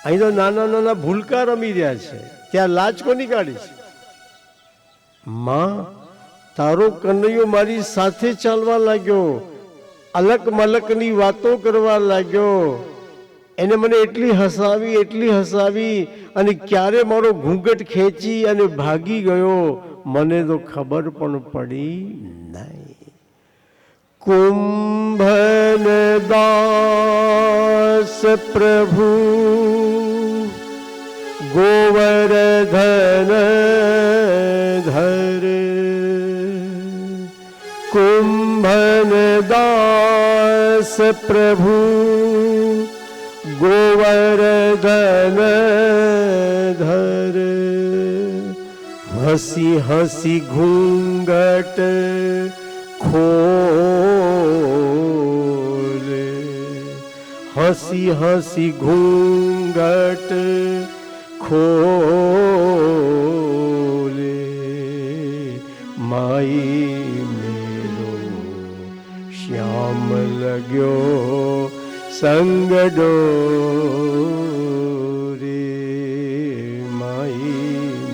અહીં તો નાના નાના ભૂલકા રમી રહ્યા છે, ત્યાં લાજ કોની કાઢી છે? માં, તારો કનૈયો મારી સાથે ચાલવા લાગ્યો, અલક મલકની વાતો કરવા લાગ્યો, એને મને એટલી હસાવી અને ક્યારે મારો ઘૂંઘટ ખેંચી અને ભાગી ગયો, મને તો ખબર પણ પડી નહીં. કુંભન દાસ પ્રભુ ગોવર્ધન ધર, કુંભન દાસ પ્રભુ ગોવર્ધન ધર, હસી હસી ઘૂંઘટ ખોલે, હસી હસી ઘૂંઘટ ખોલે, માઈ મેલો શ્યામ લગ્યો સંગ ડોરે, માઈ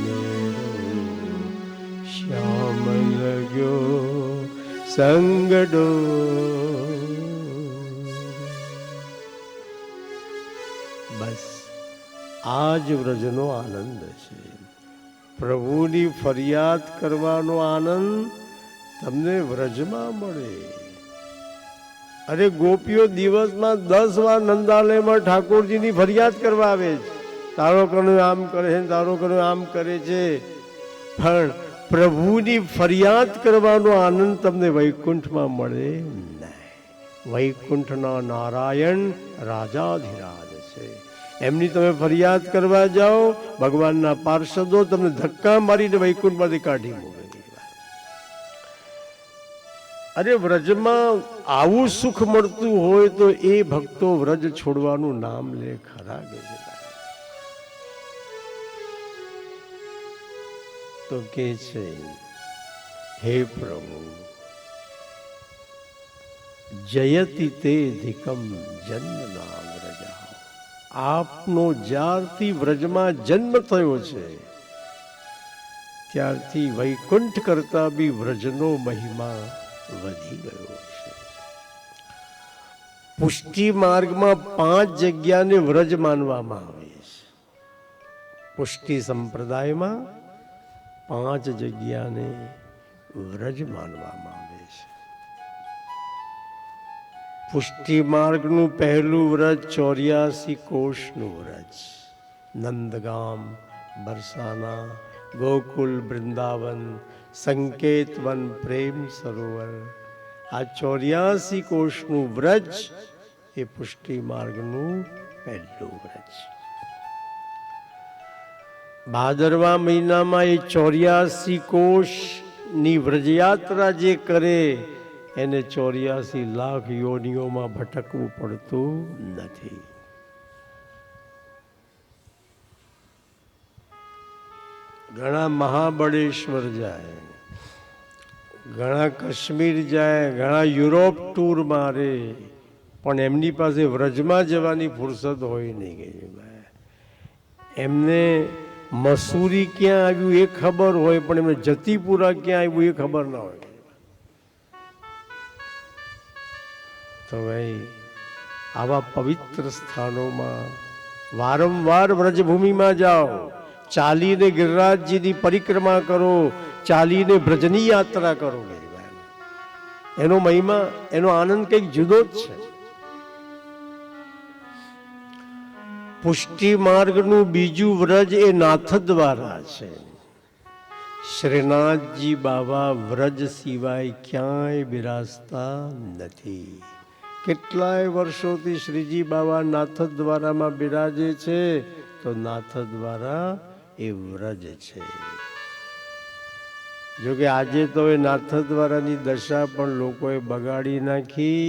મેલો શ્યામ લગ્યો સંગ ડોરે. બસ આ જ વ્રજનો આનંદ છે. પ્રભુની ફરિયાદ કરવાનો આનંદ તમને વ્રજમાં મળે. અરે ગોપીઓ દિવસમાં 10 વાર નંદાલયમાં ઠાકોરજીની ફરિયાદ કરવા આવે છે. તારો કનૈયો આમ કરે છે, તારો કનૈયો આમ કરે છે. પણ પ્રભુની ફરિયાદ કરવાનો આનંદ તમને વૈકુંઠમાં મળે નહીં. વૈકુંઠના નારાયણ રાજાધિરાજ છે. એમની તમે ફરિયાદ કરવા જાઓ, ભગવાનના પાર્ષદો તમને ધક્કા મારીને વૈકુંઠમાંથી કાઢી મૂકે. અરે વ્રજમાં આવું સુખ મળતું હોય તો એ ભક્તો વ્રજ છોડવાનું નામ લે ખરા? તો કે છે, હે પ્રભુ, જયતિ તે ધિકમ જન્મના વ્રજા. આપનો જ્યારથી વ્રજમાં જન્મ થયો છે ત્યારથી વૈકુંઠ કરતા બી વ્રજનો મહિમા વધી ગયો છે. પુષ્ટિ માર્ગમાં 5 જગ્યાને વ્રજ માનવામાં આવે છે. પુષ્ટિ સંપ્રદાયમાં 5 જગ્યાને વ્રજ માનવામાં આવે છે. પુષ્ટિ માર્ગનું પહેલું વ્રજ 84 કોષનું વ્રજ. નંદગામ, બરસાના, ગોકુલ, વૃંદાવન, સંકેતવન, પ્રેમ સરોવર, આ 84 કોષનું વ્રજ એ પુષ્ટિ માર્ગનું પહેલું વ્રજ. ભાદરવા મહિનામાં એ 84 કોષની વ્રજયાત્રા જે કરે એને 84 લાખ યોનિઓમાં ભટકવું પડતું નથી. ઘણા મહાબળેશ્વર જાય, ઘણા કાશ્મીર જાય, ઘણા યુરોપ ટૂર મારે, પણ એમની પાસે વ્રજમાં જવાની ફુરસદ હોય નહીં. એમને મસૂરી ક્યાં આવ્યું એ ખબર હોય, પણ એમને જતીપુરા ક્યાં આવ્યું એ ખબર ના હોય. તો ભાઈ આવા પવિત્ર સ્થાનોમાં વારંવાર વ્રજભૂમિમાં જાઓ, ચાલીને ગિરિરાજજીની પરિક્રમા કરો, ચાલીને બ્રજની યાત્રા કરો. એનો મહિમા, એનો આનંદ કંઈક જુદો જ છે. પુષ્ટિ માર્ગનું બીજું વ્રજ એ નાથદ્વારા છે. શ્રીનાથજી બાબા વ્રજ સિવાય ક્યાંય બિરાજતા નથી. કેટલાય વર્ષોથી શ્રીજી બાબા નાથદ્વારામાં બિરાજે છે. તો નાથદ્વારા એ વ્રજ છે. જોકે આજે તો એ નાથદ્વારાની દશા પણ લોકોએ બગાડી નાખી.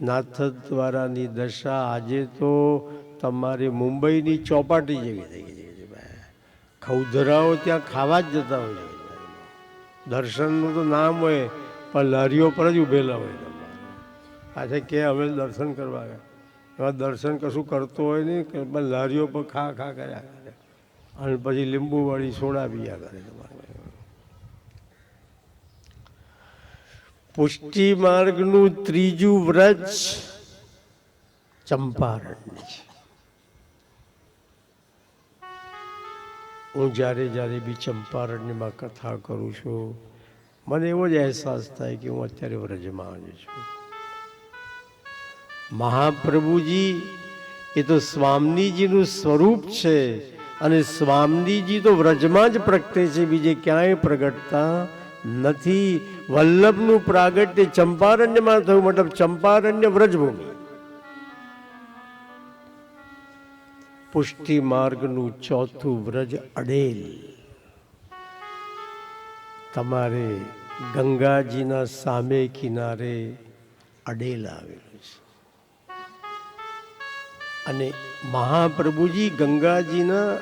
નાથદ્વારાની દશા આજે તો તમારે મુંબઈની ચોપાટી જેવી થઈ ગઈ છે. ખૌધરાઓ ત્યાં ખાવા જ જતા હોય છે. દર્શનનું તો નામ હોય પણ લારીઓ પર જ ઉભેલા હોય. પાછા કે અમે દર્શન કરવા ગયા. એવા દર્શન કશું કરતો હોય નહીં કે લારીઓ પર ખા ખા કર્યા કરે અને પછી લીંબુવાળી સોડા પીયા કરે. તમારે પુષ્ટિ માર્ગનું ત્રીજું વ્રજ ચંપારણ છે. હું જ્યારે બી ચંપારણ્યમાં કથા કરું છું મને એવો જ અહેસાસ થાય કે હું અત્યારે વ્રજમાં આવ્યો છું. મહાપ્રભુજી એ તો સ્વામીજીનું સ્વરૂપ છે અને સ્વામીજી તો વ્રજમાં જ પ્રગટે છે, બીજે ક્યાંય પ્રગટતા નથી. વલ્લભનું પ્રાગટ્ય ચંપારણ્યમાં થયું, મતલબ ચંપારણ્ય વ્રજભૂમિ. પુષ્ટિ માર્ગનું ચોથું વ્રજ અડેલ. તમારે ગંગાજીના સામે કિનારે અડેલ આવેલું છે અને મહાપ્રભુજી ગંગાજીના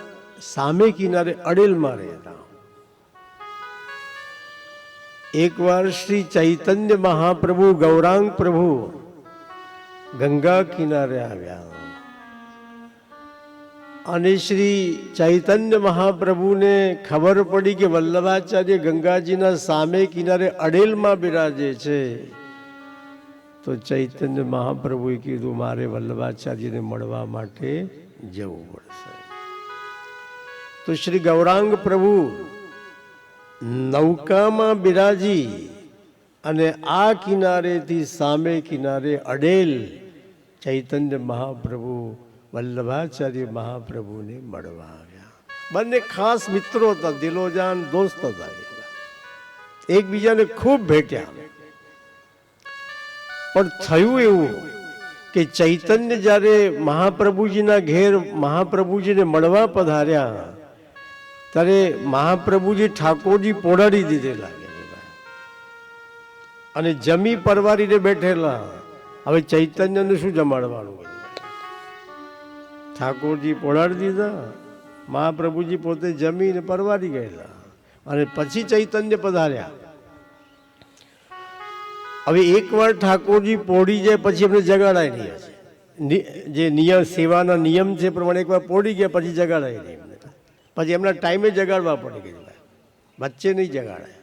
સામે કિનારે અડેલમાં રહેતા. એકવાર શ્રી ચૈતન્ય મહાપ્રભુ ગૌરાંગ પ્રભુ ગંગા કિનારે આવ્યા અને શ્રી ચૈતન્ય મહાપ્રભુને ખબર પડી કે વલ્લભાચાર્ય ગંગાજીના સામે કિનારે અડેલમાં બિરાજે છે. તો ચૈતન્ય મહાપ્રભુએ કીધું મારે વલ્લભાચાર્યને મળવા માટે જવું પડશે. તો શ્રી ગૌરાંગ પ્રભુ નૌકામાં બિરાજી અને આ કિનારેથી સામે કિનારે અડેલ ચૈતન્ય મહાપ્રભુ વલ્લભાચાર્ય મહાપ્રભુને મળવા આવ્યા. બંને ખાસ મિત્રો હતા, દિલોજાન દોસ્ત હતા, એકબીજાને ખૂબ ભેટ્યા. પણ થયું એવું કે ચૈતન્ય જ્યારે મહાપ્રભુજીના ઘેર મહાપ્રભુજીને મળવા પધાર્યા ત્યારે મહાપ્રભુજી ઠાકોરજી પોડાડી દીધેલા અને જમી પરવારીને બેઠેલા. હવે ચૈતન્યને શું જમાડવાનું? ઠાકોરજી પોડાડી દીધા, મહાપ્રભુજી પોતે જમીને પરવારી ગયેલા અને પછી ચૈતન્ય પધાર્યા. હવે એકવાર ઠાકોરજી પોડી જાય પછી એમને જગાડાય નહીં. જે નિયમ સેવાના નિયમ છે પ્રમાણે એકવાર પોડી ગયા પછી જગાડાય નહીં. પછી એમના ટાઈમે જગાડવા પડી ગયું, વચ્ચે નહીં જગાડાય.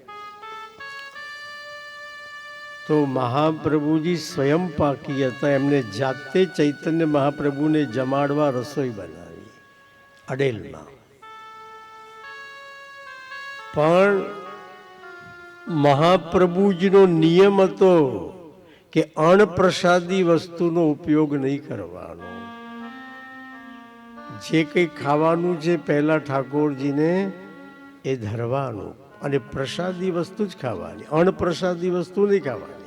તો મહાપ્રભુજી સ્વયં પાકી હતા, એમને જાતે ચૈતન્ય મહાપ્રભુને જમાડવા રસોઈ બનાવી અડેલમાં. પણ મહાપ્રભુજીનો નિયમ હતો કે અણપ્રસાદી વસ્તુનો ઉપયોગ નહીં કરવાનો. જે કંઈ ખાવાનું છે પહેલા ઠાકોરજીને એ ધરવાનું અને પ્રસાદી વસ્તુ જ ખાવાની, અણપ્રસાદી વસ્તુ નહીં ખાવાની.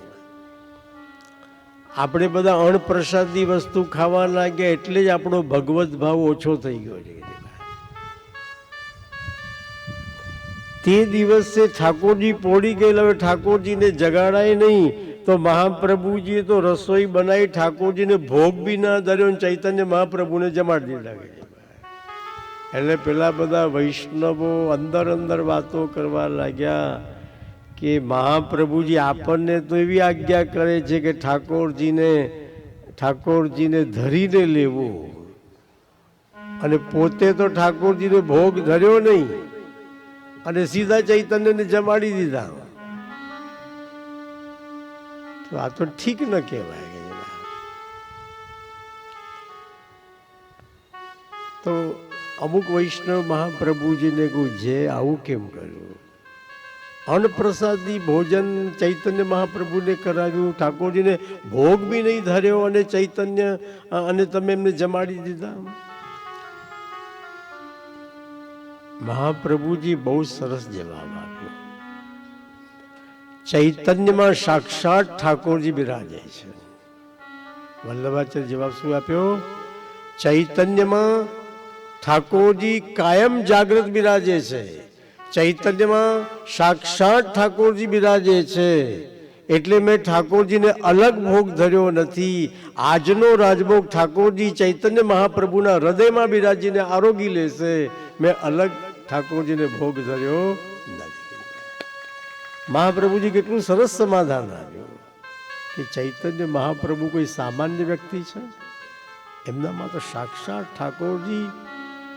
આપણે બધા અણપ્રસાદી વસ્તુ ખાવા લાગ્યા એટલે જ આપણો ભગવત ભાવ ઓછો થઈ ગયો છે. તે દિવસે ઠાકોરજી પોડી ગયેલા, હવે ઠાકોરજીને જગાડાય નહીં. તો મહાપ્રભુજીએ તો રસોઈ બનાવી, ઠાકોરજીને ભોગ બી ના ધર્યો, ચૈતન્ય મહાપ્રભુને જમાડી દીધા. એટલે પેલા બધા વૈષ્ણવો અંદર વાતો કરવા લાગ્યા કે મહાપ્રભુજી આપણને તો એવી આજ્ઞા કરે છે કે ઠાકોરજીને ધરીને લેવું અને પોતે તો ઠાકોરજીને ભોગ ધર્યો નહીં અને સીધા ચૈતન્યને જમાડી દીધા. તો આ તો ઠીક ન કહેવાય. તો અમુક વૈષ્ણવ મહાપ્રભુજીને કહું છે આવું કેમ કર્યું? અન્નપ્રસાદી ભોજન ચૈતન્ય મહાપ્રભુને કરાવ્યું, ઠાકોરજીને ભોગ બી નહીં ધર્યો અને ચૈતન્ય અને તમે એમને જમાડી દીધા. મહાપ્રભુજી બહુ સરસ જવાબ આપ્યો. ચૈતન્યમાં સાક્ષાત ઠાકોરજી બિરાજે છે. વલ્લભાચાર્ય જવાબ શું આપ્યો? ચૈતન્યમાં ઠાકોરજી કાયમ જાગૃત બિરાજે છે. ચૈતન્યમાં સાક્ષાત ઠાકોરજી બિરાજે છે. એટલે મેં ઠાકોરજીને અલગ ભોગ ધર્યો નથી. આજનો રાજભોગ ઠાકોરજી ચૈતન્ય મહાપ્રભુના હૃદયમાં બિરાજીને આરોગી લેશે. મેં અલગ ઠાકોરજીને ભોગ ધર્યો નથી. મહાપ્રભુજી કેટલું સરસ સમાધાન આપ્યું કે ચૈતન્ય મહાપ્રભુ કોઈ સામાન્ય વ્યક્તિ છે? એમનામાં તો સાક્ષાત ઠાકોરજી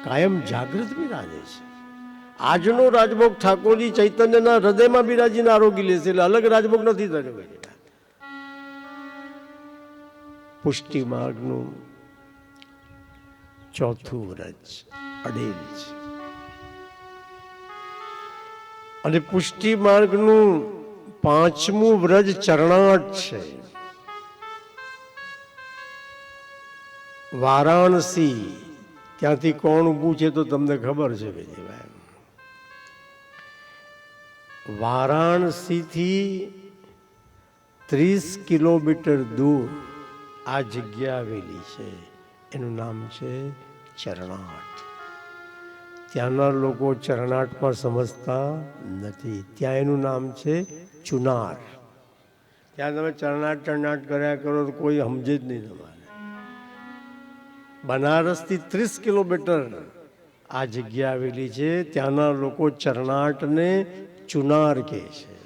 કાયમ જાગૃત બિરાજે છે. આજનો રાજભોગ ઠાકોરજી ચૈતન્યના હૃદયમાં બિરાજીને આરોગી લેશે, એટલે અલગ રાજભોગ નથી થયો. પુષ્ટિ માર્ગનું ચોથું વ્રજ અડેલ છે, અને પુષ્ટિ માર્ગનું પાંચમું વ્રજ ચરણાટ છે. વારાણસી ત્યાંથી કોણ ઊભું છે તો તમને ખબર છે વિજયભાઈ. વારાણસીથી 30 કિલોમીટર દૂર આ જગ્યા આવેલી છે, એનું નામ છે ચરણાટ. ત્યાંના લોકો ચરણાટમાં સમજતા નથી, ત્યાં એનું નામ છે ચુનાર. ત્યાં તમે ચરણાટ ચરણાટ કર્યા કરો તો કોઈ સમજે જ નહીં તમારે. બનારસથી 30 કિલોમીટર આ જગ્યા આવેલી છે, ત્યાંના લોકો ચરણાટને ચુનાર કહે છે.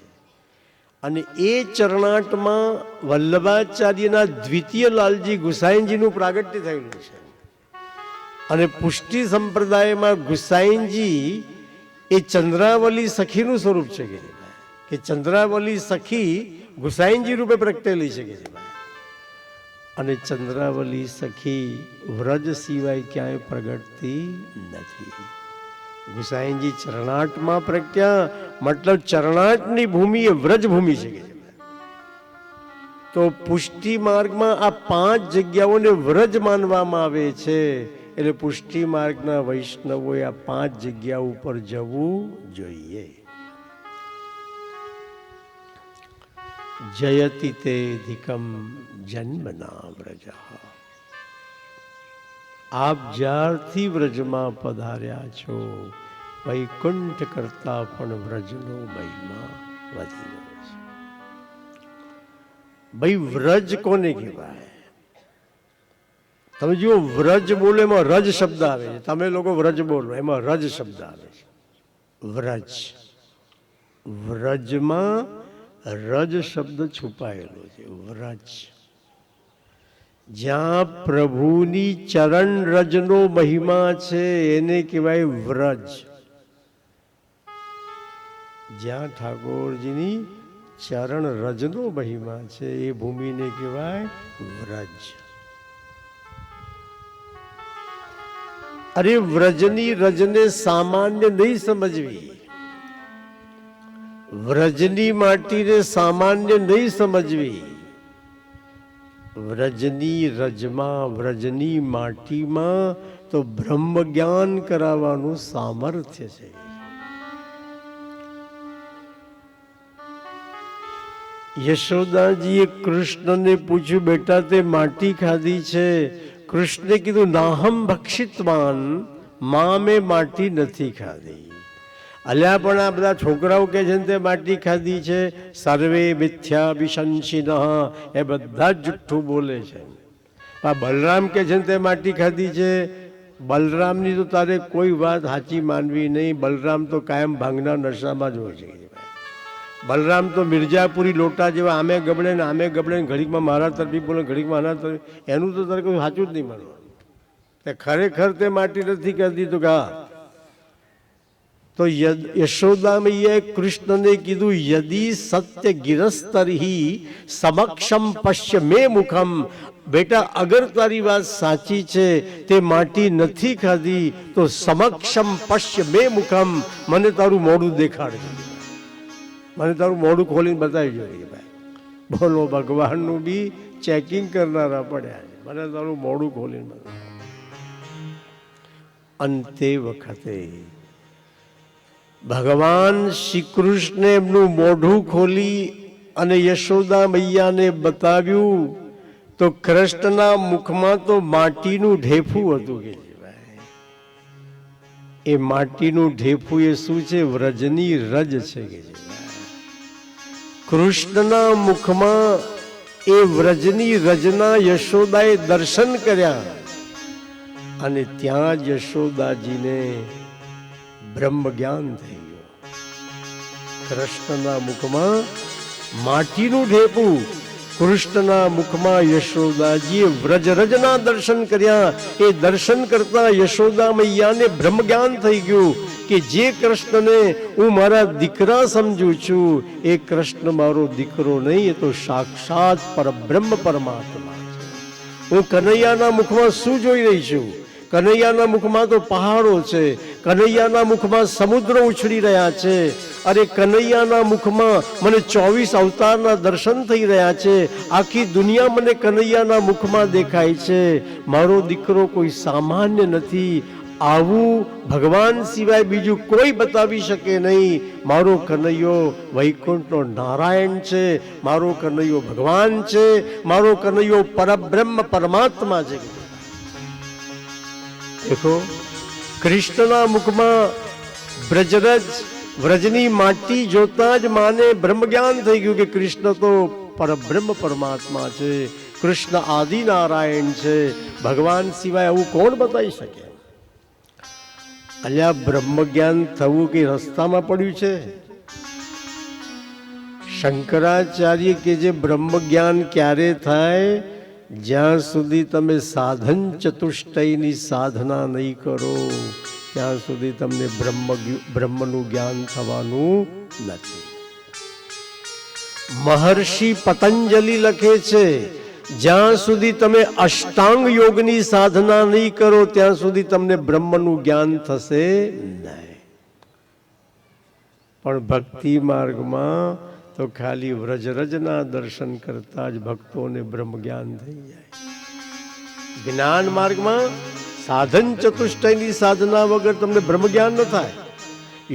અને એ ચરણાટમાં વલ્લભાચાર્યના દ્વિતીય લાલજી ગુસાઈજીનું પ્રાગટ્ય થયેલું છે. અને પુષ્ટિ સંપ્રદાયમાં ગુસાઈજી એ ચંદ્રાવલી સખીનું સ્વરૂપ છે કે ચંદ્રાવલી સખી ગુસાઈજી રૂપે પ્રગટેલી છે કે અને ચંદ્રાવલી સખી વ્રજ સિવાય ક્યાંય પ્રગટતી નથી. ગુસાઈજી ચરણાટમાં પ્રગટ્યા, મતલબ ચરણાટની ભૂમિ એ વ્રજ ભૂમિ છે. તો પુષ્ટિ માર્ગમાં આ 5 જગ્યાઓને વ્રજ માનવામાં આવે છે, એટલે પુષ્ટિ માર્ગના વૈષ્ણવોએ આ 5 જગ્યા ઉપર જવું જોઈએ. જયતિ તે અધિકમ જન્મના વ્રજ. આપ જ્યારથી વ્રજમાં પધાર્યા છો, વૈકુંઠ કરતા પણ વ્રજનો મહિમા વધી ગયો છે. ભાઈ વ્રજ કોને કહેવાય? તમે જુઓ, વ્રજ બોલો એમાં રજ શબ્દ આવે છે. તમે લોકો વ્રજ બોલો એમાં રજ શબ્દ આવે છે. વ્રજ, વ્રજમાં રજ શબ્દ છુપાયેલો છે. વ્રજ જ્યાં પ્રભુની ચરણ રજનો મહિમા છે એને કહેવાય વ્રજ. જ્યાં ઠાકોરજીની ચરણ રજનો મહિમા છે એ ભૂમિને કહેવાય વ્રજ. અરે વ્રજની રજને સામાન્ય નહીં સમજવી, વ્રજની માટીને સામાન્ય નહીં સમજવી. વ્રજની રજમાં, વ્રજની માટીમાં તો બ્રહ્મ જ્ઞાન કરાવવાનું સામર્થ્ય છે. યશોદાજીએ કૃષ્ણને પૂછ્યું, બેટા તે માટી ખાધી છે? કૃષ્ણે કીધું, નાહમ ભક્ષિતવાન, માં મેં માટી નથી ખાધી. અલ્યા પણ આ બધા છોકરાઓ કે છે ને તે માટી ખાધી છે, સર્વે મિથ્યાભિશંસિનઃ, એ બધા જ જુઠ્ઠું બોલે છે. આ બલરામ કે છે ને તે માટી ખાધી છે. બલરામની તો તારે કોઈ વાત સાચી માનવી નહીં. બલરામ તો કાયમ ભાંગના નશામાં જ હોય છે. બલરામ તો મિર્જાપુરી લોટા જેવા આમે ગબડે ને આમે ગબડે ને ઘડીકમાં મારા તરફી બોલે, ઘડીકમાં આના તરફી. એનું તો તારે કોઈ સાચું જ નહીં માનવાનું. ખરેખર તે માટી નથી કરતી તો કા. તો યશોદા મૈયાએ કૃષ્ણને કીધું, યદિ સત્ય ગિરસ્તરહી સમક્ષમ પશ્ય મે મુખમ. બેટા અગર તારી વાત સાચી છે, તે માટી નથી ખાધી, તો સમક્ષમ પશ્ય મે મુખમ, મને તારું મોઢું દેખાડે, મને તારું મોઢું ખોલીને બતાવી જોઈએ. બોલો, ભગવાનનું બી ચેકિંગ કરનારા પડ્યા છે. મને તારું મોઢું ખોલીને બતાવે. અંતે વખતે ભગવાન શ્રી કૃષ્ણે એમનું મોઢું ખોલી અને યશોદા મૈયાને બતાવ્યું, તો કૃષ્ણના મુખમાં તો માટીનું ઢેફું હતું. કે એ માટીનું ઢેફું એ શું છે? વ્રજની રજ છે. કે કૃષ્ણના મુખમાં એ વ્રજની રજના યશોદાએ દર્શન કર્યા, અને ત્યાં જ યશોદાજીને બ્રહ્મ જ્ઞાન થઈ ગયું. કૃષ્ણના મુખમાં માટીનું ઢેપું, કૃષ્ણના મુખમાં યશોદાજીએ વ્રજરજના દર્શન કર્યા. એ દર્શન કરતા યશોદા મૈયાને બ્રહ્મ જ્ઞાન થઈ ગયું કે જે કૃષ્ણને હું મારા દીકરા સમજું છું એ કૃષ્ણ મારો દીકરો નહીં, એ તો સાક્ષાત પરબ્રહ્મ પરમાત્મા છે. હું કનૈયાના મુખમાં શું જોઈ રહી છું? કનૈયાના મુખમાં તો પહાડો છે, કનૈયાના મુખમાં સમુદ્ર ઉછળી રહ્યા છે. અરે કનૈયાના મુખમાં મને 24 અવતારના દર્શન થઈ રહ્યા છે. આખી દુનિયા મને કનૈયાના મુખમાં દેખાય છે. મારો દીકરો કોઈ સામાન્ય નથી. આવું ભગવાન સિવાય બીજું કોઈ બતાવી શકે નહીં. મારો કનૈયો વૈકુંઠનો નારાયણ છે, મારો કનૈયો ભગવાન છે, મારો કનૈયો પરબ્રહ્મ પરમાત્મા છે. દેખો, કૃષ્ણના મુખમાં બ્રજરાજ વ્રજની માટી જોતા જ માને બ્રહ્મ જ્ઞાન થઈ ગયું કે કૃષ્ણ તો પરબ્રહ્મ પરમાત્મા છે, કૃષ્ણ આદિ નારાયણ છે. ભગવાન સિવાય આવું કોણ બતાવી શકે? અલ્યા, બ્રહ્મ જ્ઞાન થવું કે રસ્તામાં પડ્યું છે? શંકરાચાર્ય કે જે બ્રહ્મ જ્ઞાન ક્યારે થાય? જ્યાં સુધી તમે સાધન ચતુષ્ટયની સાધના નહીં કરો ત્યાં સુધી તમને બ્રહ્મનું જ્ઞાન થવાનું નથી. મહર્ષિ પતંજલિ લખે છે, જ્યાં સુધી તમે અષ્ટાંગ યોગની સાધના નહીં કરો ત્યાં સુધી તમને બ્રહ્મનું જ્ઞાન થશે નહીં. પણ ભક્તિ માર્ગમાં તો ખાલી વ્રજરજના દર્શન કરતા જ ભક્તોને બ્રહ્મ જ્ઞાન થઈ જાય. જ્ઞાન માર્ગમાં સાધન ચતુષ્ટયની સાધના વગર તમને બ્રહ્મ જ્ઞાન ન થાય.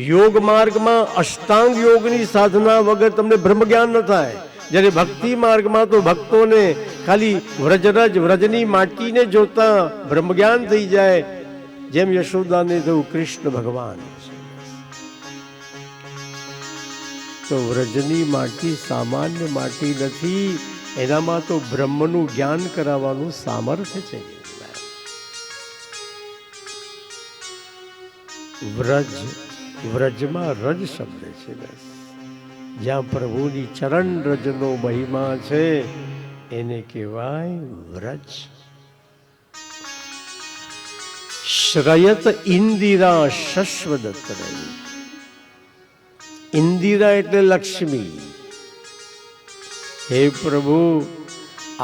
યોગ માર્ગમાં અષ્ટાંગ યોગની સાધના વગર તમને બ્રહ્મ જ્ઞાન ન થાય. જ્યારે ભક્તિ માર્ગમાં તો ભક્તોને ખાલી વ્રજરજ વ્રજની માટીને જોતા બ્રહ્મ જ્ઞાન થઈ જાય. જેમ યશોદાને થયું કૃષ્ણ ભગવાન. તો વ્રજની માટી સામાન્ય માટી નથી, એનામાં તો બ્રહ્મનું જ્ઞાન કરાવવાનું સામર્થ્ય છે. વ્રજ, વ્રજમાં રજ શબ્દ છે. બસ જ્યાં પ્રભુની ચરણ રજનો મહિમા છે એને કહેવાય વ્રજ. શ્રયત ઇન્દિરા શશ્વદત્ત. ઇન્દિરા એટલે લક્ષ્મી. હે પ્રભુ,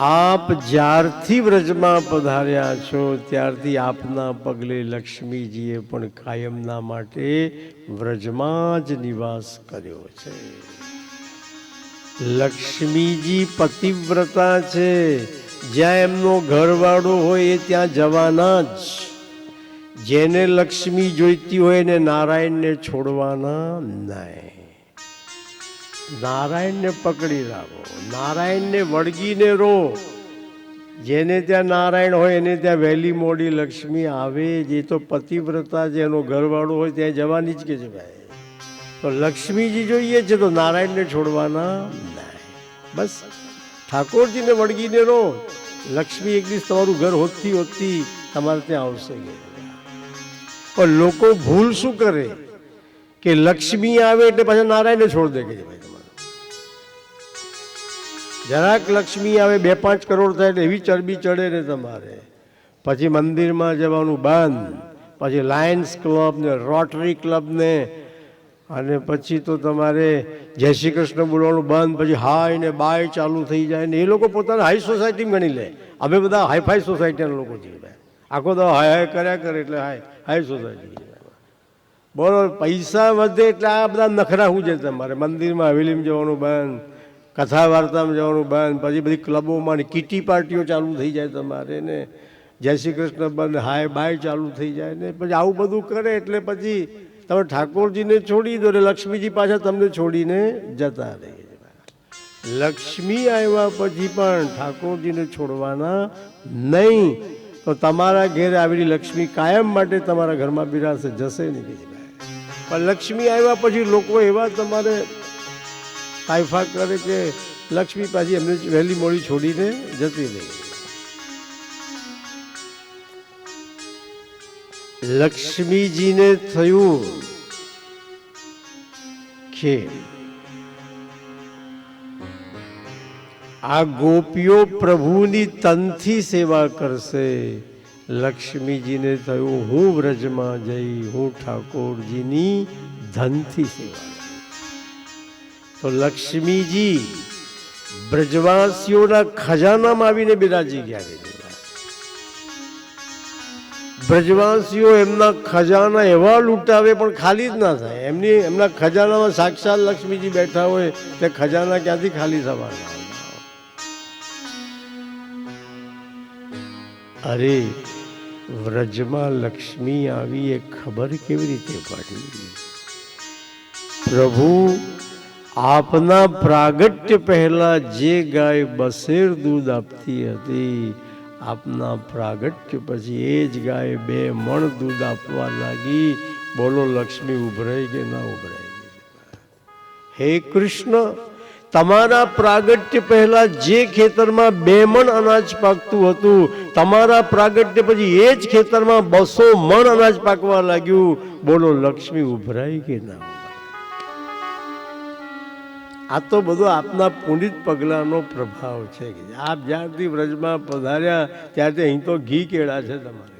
આપ જ્યારથી વ્રજમાં પધાર્યા છો ત્યારથી આપના પગલે લક્ષ્મીજીએ પણ કાયમના માટે વ્રજમાં જ નિવાસ કર્યો છે. લક્ષ્મીજી પતિવ્રતા છે. જ્યાં એમનો ઘરવાળો હોય એ ત્યાં જવાના જ. જેને લક્ષ્મી જોઈતી હોય એને નારાયણને છોડવાના નહીં. નારાયણને પકડી રાખો, નારાયણને વળગીને રહો. જેને ત્યાં નારાયણ હોય એને ત્યાં વહેલી મોડી લક્ષ્મી આવે જ. એ તો પતિવ્રતા જેનો ઘરવાળો હોય ત્યાં જવાની જ કે છે ભાઈ. તો લક્ષ્મીજી જોઈએ છે તો નારાયણને છોડવાના નહીં. બસ ઠાકોરજીને વળગીને રહો. લક્ષ્મી એક દિવસ તમારું ઘર હોતથી હોતથી તમારે ત્યાં આવશે. પણ લોકો ભૂલ શું કરે કે લક્ષ્મી આવે એટલે પાછા નારાયણને છોડ દે કે ભાઈ તમારે. જરાક લક્ષ્મી આવે 2-5 કરોડ થાય એટલે એવી ચરબી ચડે ને તમારે. પછી મંદિરમાં જવાનું બંધ, પછી લાયન્સ ક્લબ ને રોટરી ક્લબ ને, અને પછી તો તમારે જય શ્રી કૃષ્ણ બોલવાનું બંધ. પછી હાય ને બાય ચાલુ થઈ જાય ને. એ લોકો પોતાને હાઈ સોસાયટી ગણી લે. અમે બધા હાઈફાઈ સોસાયટીના લોકો છીએ. આખો તો હાય હાય કર્યા કરે એટલે હાઈ સોસાયટી. બોલો, પૈસા વધે એટલે આ બધા નખરા શું છે તમારે? મંદિરમાં હવેલીમાં જવાનું બંધ, કથા વાર્તામાં જવાનું બંધ, પછી બધી ક્લબોમાં કીટી પાર્ટીઓ ચાલુ થઈ જાય તમારે ને, જય શ્રી કૃષ્ણ બંધ, હાય બાય ચાલુ થઈ જાય ને. પછી આવું બધું કરે એટલે પછી તમે ઠાકોરજીને છોડી દો એટલે લક્ષ્મીજી પાછા તમને છોડીને જતા રહે. લક્ષ્મી આવ્યા પછી પણ ઠાકોરજીને છોડવાના નહીં. તો તમારા ઘેર આવેલી લક્ષ્મી કાયમ માટે તમારા ઘરમાં બિરાશે, જશે નહીં. પણ લક્ષ્મી આવ્યા પછી લોકો એવા તમારે તાઇફા કરે કે લક્ષ્મી પાછી એમને વહેલી મોડી છોડીને જતી રહી. લક્ષ્મીજીને થયું કે આ ગોપીઓ પ્રભુની તનથી સેવા કરશે. લક્ષ્મીજીને થયું હું વ્રજમાં જઈ હું ઠાકોરજીની ધનથી સેવા. તો લક્ષ્મીજી બ્રજવાસીઓના ખજાનામાં આવીને બિરાજી ગયા. બ્રજવાસીઓ એમના ખજાના એવા લૂંટાવે પણ ખાલી જ ના થાય. એમના ખજાનામાં સાક્ષાત લક્ષ્મીજી બેઠા હોય તે ખજાના ક્યાંથી ખાલી થવાના? અરે વ્રજમાં લક્ષ્મી આવી એ ખબર કેવી રીતે પડી? પ્રભુ આપના પ્રાગટ્ય પહેલા જે ગાય બસેર દૂધ આપતી હતી, આપના પ્રાગટ્ય પછી એ જ ગાય 2 મણ દૂધ આપવા લાગી. બોલો લક્ષ્મી ઉભરાઈ કે ના ઉભરાઈ? હે કૃષ્ણ, તમારા પ્રાગટ્ય પહેલા જે ખેતરમાં 2 મણ અનાજ પાકતું હતું, તમારા પ્રાગટ્ય પછી એ જ ખેતરમાં 200 મણ અનાજ પાકવા લાગ્યું. બોલો લક્ષ્મી ઉભરાઈ કે ના? આ તો બધો આપના પુનિત પગલાનો પ્રભાવ છે. આપ જ્યારથી વ્રજમાં પધાર્યા ત્યારથી અહીં તો ઘી કેળા છે તમારે.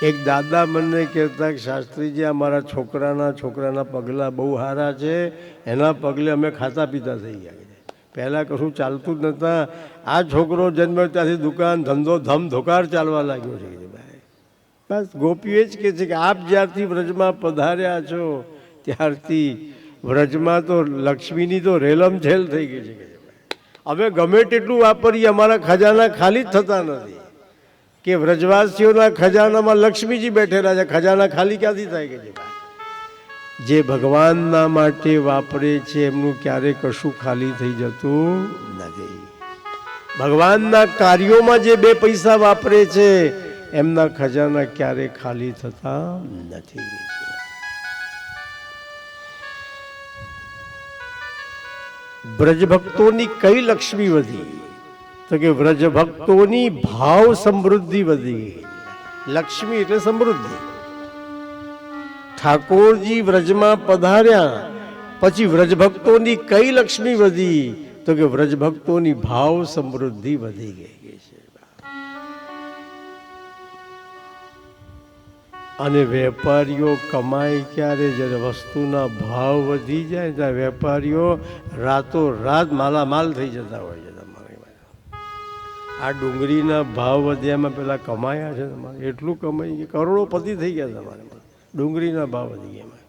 એક દાદા મને કહેતા કે શાસ્ત્રીજી અમારા છોકરાના પગલા બહુ સારા છે, એના પગલે અમે ખાતા પીતા થઈ ગયા. પહેલાં કશું ચાલતું જ નહોતા. આ છોકરો જન્મ્યો ત્યાંથી દુકાન ધંધો ધમધોકાર ચાલવા લાગ્યો છે. બસ ગોપીઓ જ કહે છે કે આપ જ્યારથી વ્રજમાં પધાર્યા છો ત્યારથી વ્રજમાં તો લક્ષ્મીની તો રેલમછેલ થઈ ગઈ છે. અમે ગમે તેટલું વાપરીએ અમારા ખજાના ખાલી જ થતા નથી. કે વ્રજવાસીઓના ખજાનામાં લક્ષ્મીજી બેઠેલા છે, ખજાના ખાલી ક્યાંથી થાય કે? જે ભગવાનના માટે વાપરે છે એમનું ક્યારે કશું ખાલી થઈ જતું નથી. ભગવાનના કાર્યોમાં જે 2 પૈસા વાપરે છે એમના ખજાના ક્યારે ખાલી થતા નથી. બ્રજ ભક્તોની કઈ લક્ષ્મી વધી? તો કે વ્રજ ભક્તોની ભાવ સમૃદ્ધિ વધી. લક્ષ્મી એટલે સમૃદ્ધિ. ઠાકોરજી વ્રજમાં પધાર્યા પછી વ્રજ ભક્તોની કઈ લક્ષ્મી વધી? તો કે વ્રજ ભક્તોની ભાવ સમૃદ્ધિ વધી ગઈ છે. અને વેપારીઓ કમાય ક્યારે? જ્યારે વસ્તુના ભાવ વધી જાય ત્યારે વેપારીઓ રાતોરાત માલામાલ થઈ જતા હોય છે. આ ડુંગળીના ભાવ વધ્યામાં પેલા કમાયા છે તમારે, એટલું કમાઈ ગયા, કરોડોપતિ થઈ ગયા તમારે. ડુંગળીના ભાવ વધી ગયા.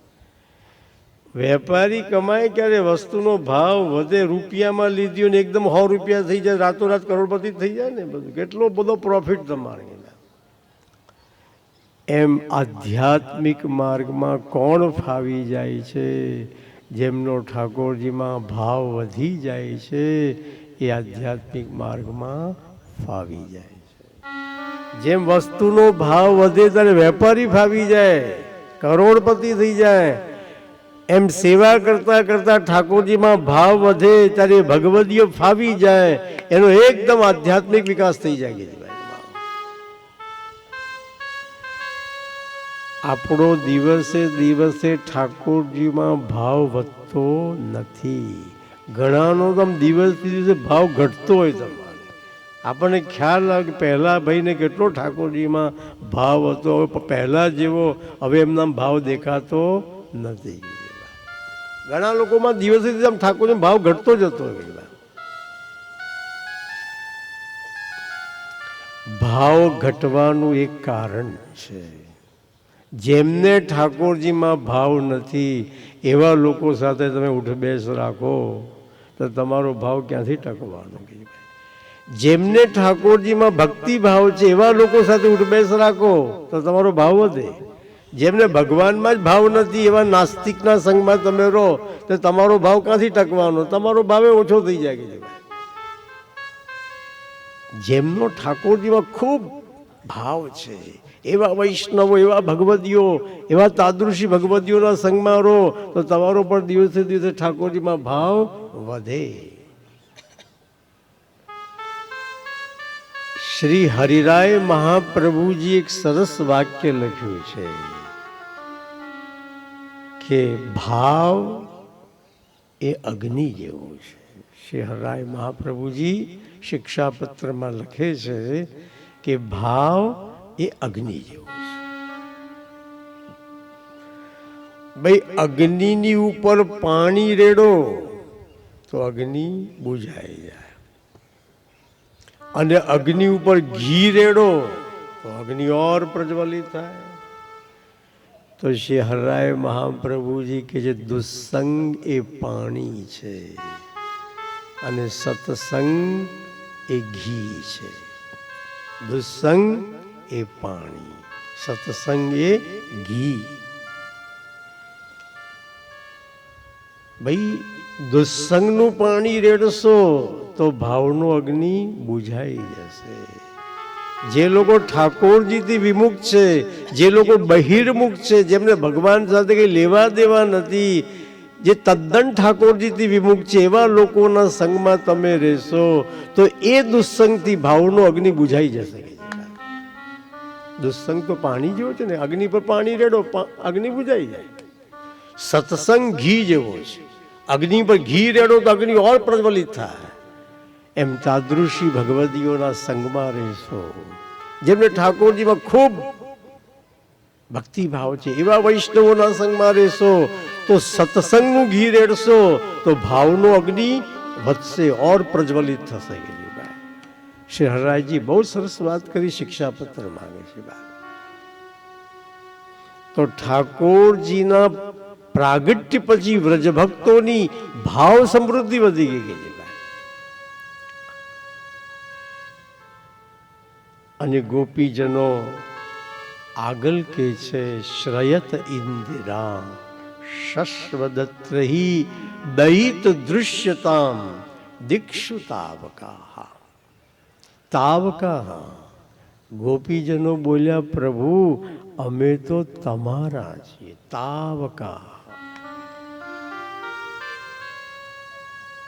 વેપારી કમાય ક્યારે? વસ્તુનો ભાવ વધે, રૂપિયામાં લીધી અને એકદમ 100 રૂપિયા થઈ જાય, રાતોરાત કરોડપતિ થઈ જાય ને. બધું કેટલો બધો પ્રોફિટ તમારે. એમ આધ્યાત્મિક માર્ગમાં કોણ ફાવી જાય છે? જેમનો ઠાકોરજીમાં ભાવ વધી જાય છે એ આધ્યાત્મિક માર્ગમાં ફાવી જાય છે. જેમ વસ્તુનો ભાવ વધે ત્યારે વેપારી ફાવી જાય, કરોડપતિ થઈ જાય. એમ સેવા કરતા કરતા ઠાકોરજીમાં ભાવ વધે ત્યારે ભગવદીય ફાવી જાય, એનો એકદમ આધ્યાત્મિક વિકાસ થઈ જાય. આપણો દિવસે દિવસે ઠાકોરજીમાં ભાવ વધતો નથી. ઘણાનો તો દિવસથી દિવસે ભાવ ઘટતો હોય. તમારે આપણને ખ્યાલ આવે કે પહેલાં ભાઈને કેટલો ઠાકોરજીમાં ભાવ હતો, પહેલાં જેવો હવે એમના ભાવ દેખાતો નથી. ઘણા લોકોમાં દિવસે દિવસે ઠાકોરજીનો ભાવ ઘટતો જતો હોય. ભાવ ઘટવાનું એક કારણ છે. જેમને ઠાકોરજીમાં ભાવ નથી એવા લોકો સાથે તમે ઉઠબેસ રાખો તો તમારો ભાવ ક્યાંથી ટકવાનો? જેમને ઠાકોરજીમાં ભક્તિ ભાવ છે એવા લોકો સાથે ઉઠબેસ રાખો તો તમારો ભાવ વધે. જેમને ભગવાનમાં જ ભાવ નથી એવા નાસ્તિકના સંગમાં તમે રહો તો તમારો ભાવ ક્યાંથી ટકવાનો? તમારો ભાવે ઓછો થઈ જાય. જેમનો ઠાકોરજીમાં ખૂબ ભાવ છે એવા વૈષ્ણવો, એવા ભગવદીઓ, એવા તાદૃશી ભગવદીઓના સંગમાં રહો તો તમારો પણ દિવસે દિવસે ઠાકોરજીમાં ભાવ વધે. શ્રી હરિરાય મહાપ્રભુજી એક સરસ વાક્ય લખ્યું છે કે ભાવ એ અગ્નિ જેવું છે. શ્રી હરરાય મહાપ્રભુજી શિક્ષાપત્રમાં લખે છે કે ભાવ એ અગ્નિ જેવું છે. ભાઈ અગ્નિની ઉપર પાણી રેડો તો અગ્નિ બુઝાઈ જાય, અને અગ્નિ ઉપર ઘી રેડો તો અગ્નિ ઓર પ્રજ્વલિત થાય. તો શ્રી હરરાય મહાપ્રભુજી કે જે દુસ્સંગ એ પાણી છે અને સત્સંગ એ ઘી છે. દુસ્સંગ એ પાણી, સત્સંગ એ ઘી. ભાઈ દુસ્સંગનું પાણી રેડશો તો ભાવનો અગ્નિ બુઝાઈ જશે. જે લોકો ઠાકોરજીથી વિમુખ છે, જે લોકો બહિર્મુખ છે, જેમને ભગવાન સાથે કંઈ લેવા દેવા નથી, જે તદ્દન ઠાકોરજીથી વિમુખ છે, એવા લોકોના સંગમાં તમે રહેશો તો એ દુસ્સંગથી ભાવનો અગ્નિ બુઝાઈ જશે. દુસ્સંગ તો પાણી જેવો છે ને, અગ્નિ પર પાણી રેડો અગ્નિ બુઝાઈ જાય. સત્સંગ ઘી જેવો છે, અગ્નિ પર ઘી રેડો તો અગ્નિ ઓર પ્રજ્વલિત થાય. એમ તાદૃશી ભગવદીઓના સંગમાં રહેશો, જેમને ઠાકોરજીમાં ખૂબ ભક્તિભાવ છે, એવા વૈષ્ણવોના સંગમાં રહેશો તો સત્સંગનું ઘી રેડશો તો ભાવનો અગ્નિ વધશે ઓર પ્રજ્વલિત થશે. શ્રી હરરાયજી બહુ સરસ વાત કરી, શિક્ષાપત્ર માંગે છે. તો ઠાકોરજીના પ્રાગટ્ય પછી વ્રજભક્તોની ભાવ સમૃદ્ધિ વધી ગઈ છે. અને ગોપીજનો આગળ કે છે શ્રયત ઇન્દિરા શશ્વદત્રહી દયિત દૃશ્યતામ દીક્ષુ તાવકા. તાવકા ગોપીજનો બોલ્યા, પ્રભુ અમે તો તમારા છીએ. તાવકા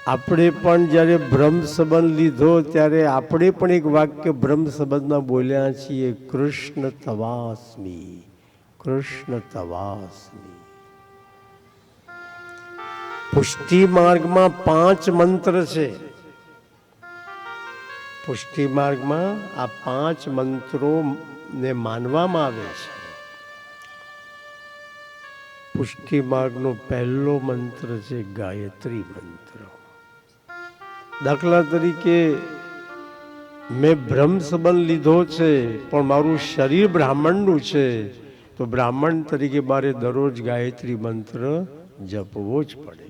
આપણે પણ જ્યારે બ્રહ્મ સંબંધ લીધો ત્યારે આપણે પણ એક વાક્ય બ્રહ્મ સંબંધમાં બોલ્યા છીએ, કૃષ્ણ તવાસ્મી, કૃષ્ણ તવાસ્મી. પુષ્ટિ માર્ગમાં 5 મંત્ર છે. પુષ્ટિ માર્ગમાં આ 5 મંત્રોને માનવામાં આવે છે. પુષ્ટિ માર્ગનો પહેલો મંત્ર છે ગાયત્રી મંત્ર. દાખલા તરીકે મેં બ્રહ્મ સંબંધ લીધો છે પણ મારું શરીર બ્રાહ્મણનું છે, તો બ્રાહ્મણ તરીકે મારે દરરોજ ગાયત્રી મંત્ર જપવો જ પડે,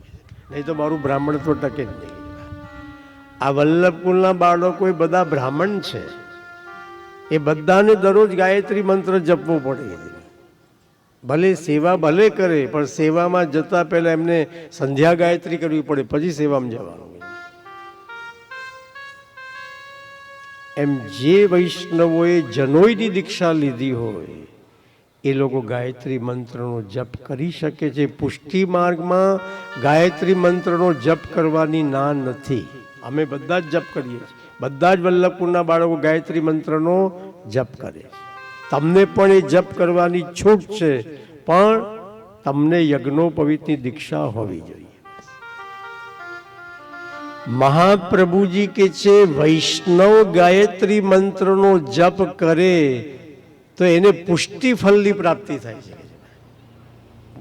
નહીં તો મારું બ્રાહ્મણ તો ટકે જ નહીં. આ વલ્લભકુલના બાળકો એ બધા બ્રાહ્મણ છે, એ બધાને દરરોજ ગાયત્રી મંત્ર જપવો પડે. ભલે સેવા ભલે કરે પણ સેવામાં જતા પહેલા એમને સંધ્યા ગાયત્રી કરવી પડે, પછી સેવામાં જવાનું. એમ જે વૈષ્ણવોએ જનોઈની દીક્ષા લીધી હોય એ લોકો ગાયત્રી મંત્રનો જપ કરી શકે છે. પુષ્ટિ માર્ગમાં ગાયત્રી મંત્રનો જપ કરવાની ના નથી. અમે બધા જ જપ કરીએ છીએ, બધા જ વલ્લભપુરના બાળકો ગાયત્રી મંત્રનો જપ કરે. તમને પણ એ જપ કરવાની છૂટ છે, પણ તમને યજ્ઞોપવિતની દીક્ષા હોવી જોઈએ. મહાપ્રભુજી કે છે વૈષ્ણવ ગાયત્રી મંત્રનો જપ કરે તો એને પુષ્ટિ ફળની પ્રાપ્તિ થાય છે.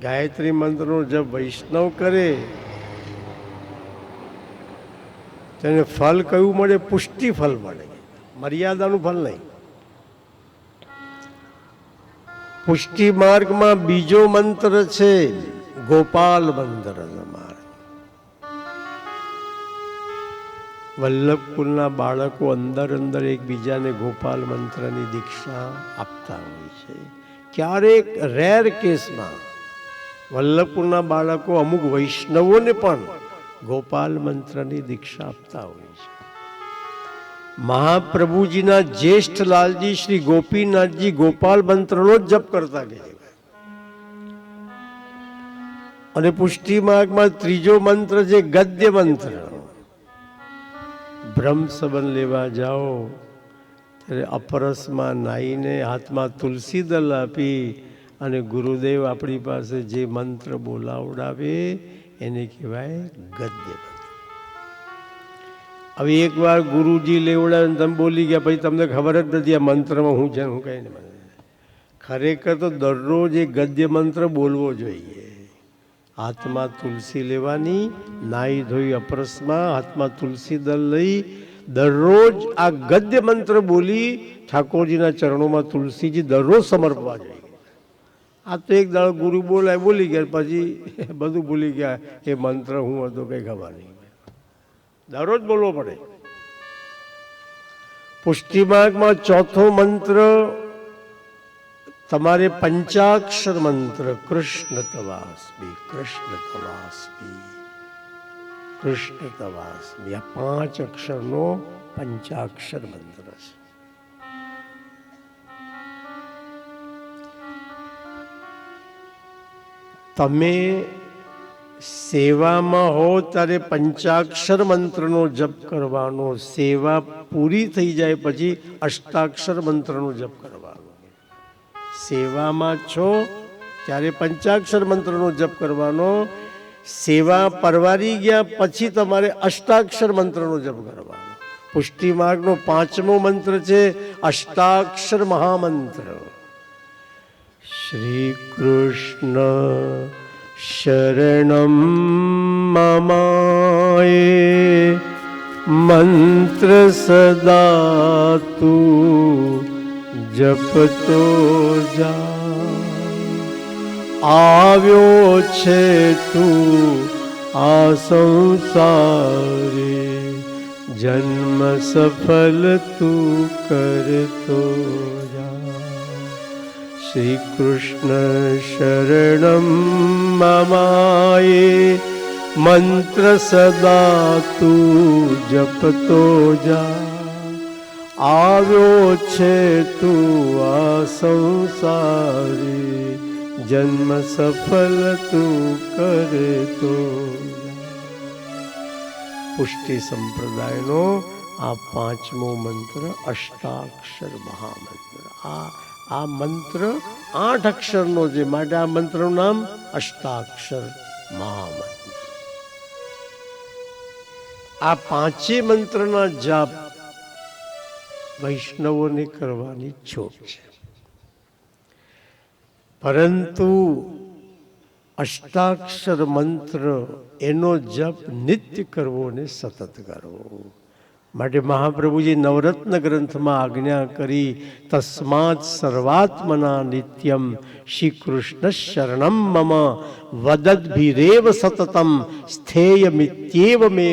ગાયત્રી મંત્રનો જપ વૈષ્ણવ કરે તેને ફળ કયું મળે? પુષ્ટિ ફળ મળે, મર્યાદાનું ફળ નહીં. પુષ્ટિ માર્ગમાં બીજો મંત્ર છે ગોપાલ મંત્ર. વલ્લભકુલના બાળકો અંદર અંદર એકબીજાને ગોપાલ મંત્રની દીક્ષા આપતા હોય છે. ક્યારેક રેર કેસમાં વલ્લભકુલના બાળકો અમુક વૈષ્ણવોને પણ ગોપાલ મંત્રની દીક્ષા આપતા હોય છે. મહાપ્રભુજીના જ્યેષ્ઠ લાલજી શ્રી ગોપીનાથજી ગોપાલ મંત્રનો જ જપ કરતા ગયા. અને પુષ્ટિ માર્ગમાં ત્રીજો મંત્ર છે ગદ્ય મંત્ર. બ્રહ્મ સંબંધ લેવા જાઓ ત્યારે અપરસમાં નાહીને હાથમાં તુલસી દલ આપી અને ગુરુદેવ આપણી પાસે જે મંત્ર બોલાવડાવે એને કહેવાય ગદ્ય મંત્ર. હવે એકવાર ગુરુજી લેવડાવે તમે બોલી ગયા પછી તમને ખબર જ નથી આ મંત્રમાં હું છે હું કઈ નહીં. ખરેખર તો દરરોજ એ ગદ્ય મંત્ર બોલવો જોઈએ. હાથમાં તુલસી લેવાની, નાહી ધોઈ અપરસમાં હાથમાં તુલસી દળ લઈ દરરોજ આ ગદ્ય મંત્ર બોલી ઠાકોરજીના ચરણોમાં તુલસીજી દરરોજ સમર્પવા જોઈએ. આ તો એક દાડો ગુરુ બોલાય બોલી ગયા પછી બધું ભૂલી ગયા એ મંત્ર હું હતો કંઈ ખબર નહીં. દરરોજ બોલવો પડે. પુષ્ટિમાર્ગમાં ચોથો મંત્ર તમારે પંચાક્ષર મંત્ર કૃષ્ણ તવાસ્મી, કૃષ્ણ તવાસ્મી, કૃષ્ણ તવાસ્મી. આ 5 અક્ષરનો પંચાક્ષર મંત્ર છે. તમે સેવામાં હો ત્યારે પંચાક્ષર મંત્રનો જપ કરવાનો. સેવા પૂરી થઈ જાય પછી અષ્ટાક્ષર મંત્રનો જપ કરવાનો. સેવામાં છો ત્યારે પંચાક્ષર મંત્રનો જપ કરવાનો. સેવા પરવારી ગયા પછી તમારે અષ્ટાક્ષર મંત્રનો જપ કરવાનો. પુષ્ટિ માર્ગનો 5મો મંત્ર છે અષ્ટાક્ષર મહામંત્ર. શ્રી કૃષ્ણ શરણમ મમાયે મંત્ર સદા તું જપતો જા. આવ્યો છે તું આ સંસારે જન્મ સફલ તું કરતો જા. શ્રી કૃષ્ણ શરણમ મમાયે મંત્ર સદા તું જપતો જા. આવ્યો છે તું આ સંસારે જન્મ સફલ તું કરતો જા. પુષ્ટિ સંપ્રદાયનો આ 5મો મંત્ર અષ્ટાક્ષર મહામંત્ર. આ મંત્ર 8 અક્ષરનો છે માટે આ મંત્રનું નામ અષ્ટાક્ષર મહામંત્ર. આ 5 મંત્રના જાપ વૈષ્ણવોને કરવાની છૂટ છે, પરંતુ અષ્ટાક્ષર મંત્ર એનો જપ નિત્ય કરવો ને સતત કરવો. માટે મહાપ્રભુજી નવરત્ન ગ્રંથમાં આજ્ઞા કરી તસ્માત સર્વાત્મના નિત્યમ શ્રી કૃષ્ણ શરણમ મમ વદદ્ભિરેવ સતતમ સ્થેયમિત્યેવ મે